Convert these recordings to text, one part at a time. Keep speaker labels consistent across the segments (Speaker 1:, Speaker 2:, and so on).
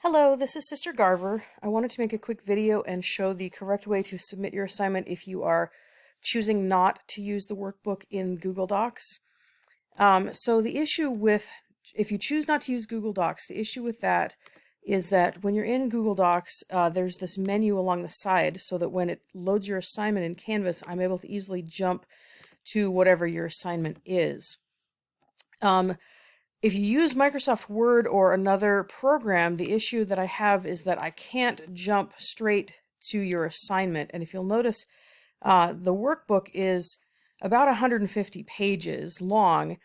Speaker 1: Hello, this is Sister Garver. I wanted to make a quick video and show the correct way to submit your assignment if you are choosing not to use the workbook in Google Docs. So the issue with, if you choose not to use Google Docs, the issue with that is that when you're in Google Docs, there's this menu along the side so that when it loads your assignment in Canvas, I'm able to easily jump to whatever your assignment is. If you use Microsoft Word or another program, the issue that I have is that I can't jump straight to your assignment. And if you'll notice, the workbook is about 150 pages long,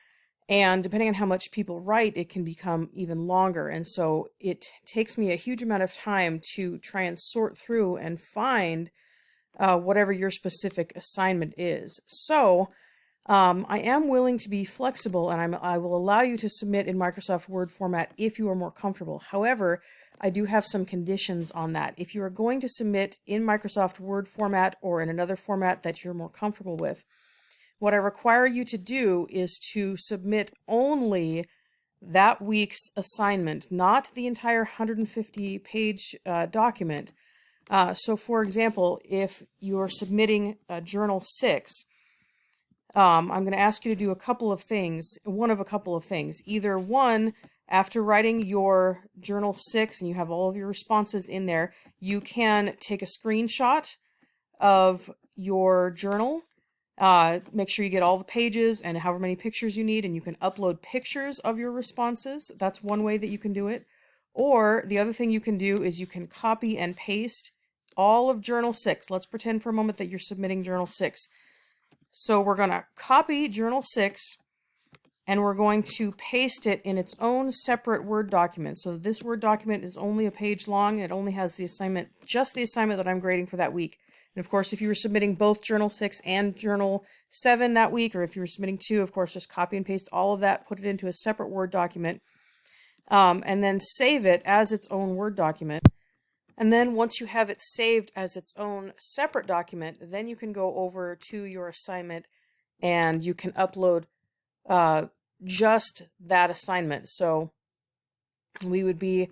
Speaker 1: and depending on how much people write, it can become even longer. And so it takes me a huge amount of time to try and sort through and find whatever your specific assignment is. So I am willing to be flexible, and I will allow you to submit in Microsoft Word format if you are more comfortable. However, I do have some conditions on that. If you are going to submit in Microsoft Word format or in another format that you're more comfortable with, what I require you to do is to submit only that week's assignment, not the entire 150-page document. So, for example, if you're submitting Journal 6, I'm going to ask you to do a couple of things, one of a couple of things. Either one, after writing your Journal 6 and you have all of your responses in there, you can take a screenshot of your journal, make sure you get all the pages and however many pictures you need, and you can upload pictures of your responses. That's one way that you can do it. Or the other thing you can do is you can copy and paste all of Journal 6. Let's pretend for a moment that you're submitting Journal 6. So we're going to copy Journal 6 and we're going to paste it in its own separate Word document. So this Word document is only a page long. It only has the assignment, just the assignment that I'm grading for that week. And of course, if you were submitting both Journal 6 and Journal 7 that week, or if you were submitting two, of course, just copy and paste all of that, put it into a separate Word document, and then save it as its own Word document. And then once you have it saved as its own separate document, then you can go over to your assignment and you can upload just that assignment. So we would be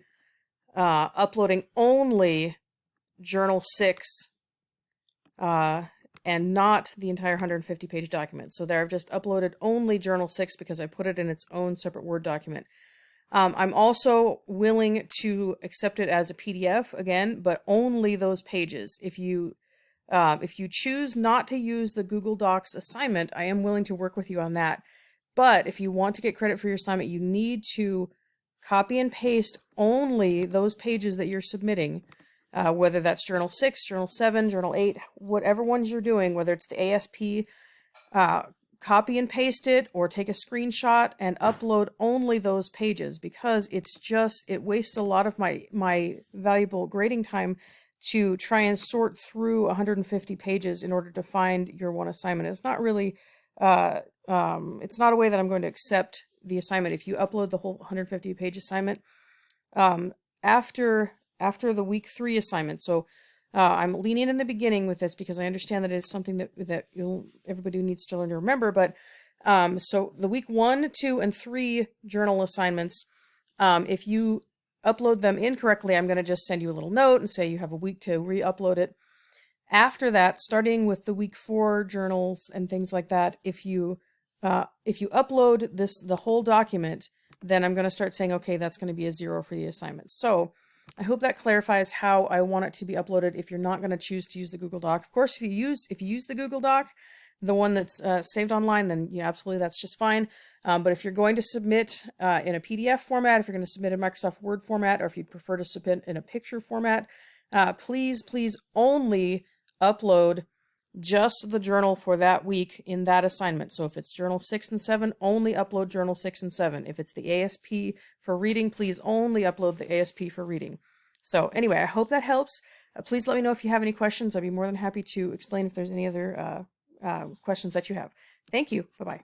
Speaker 1: uploading only Journal 6 and not the entire 150-page document. So there I've just uploaded only Journal 6 because I put it in its own separate Word document. I'm also willing to accept it as a PDF again, but only those pages. If you choose not to use the Google Docs assignment, I am willing to work with you on that. But if you want to get credit for your assignment, you need to copy and paste only those pages that you're submitting, whether that's Journal 6, Journal 7, Journal 8, whatever ones you're doing, whether it's the ASP, copy and paste it or take a screenshot and upload only those pages, because it wastes a lot of my valuable grading time to try and sort through 150 pages in order to find your one assignment. It's not really, it's not a way that I'm going to accept the assignment if you upload the whole 150-page assignment after the week 3 assignment. So I'm leaning in the beginning with this because I understand that it's something that everybody needs to learn to remember. But so the week 1, 2, and 3 journal assignments, if you upload them incorrectly, I'm going to just send you a little note and say you have a week to re-upload it. After that, starting with the week 4 journals and things like that, if you upload the whole document, then I'm going to start saying, okay, that's going to be a 0 for the assignment. So I hope that clarifies how I want it to be uploaded if you're not going to choose to use the Google Doc. Of course, if you use the Google Doc, the one that's saved online, then yeah, absolutely, that's just fine. But if you're going to submit in a PDF format, if you're going to submit in Microsoft Word format, or if you'd prefer to submit in a picture format, please only upload just the journal for that week in that assignment. So if it's Journal 6 and 7, only upload Journal 6 and 7. If it's the ASP for reading, please only upload the ASP for reading. So anyway, I hope that helps. Please let me know if you have any questions. I'd be more than happy to explain if there's any other questions that you have. Thank you. Bye-bye.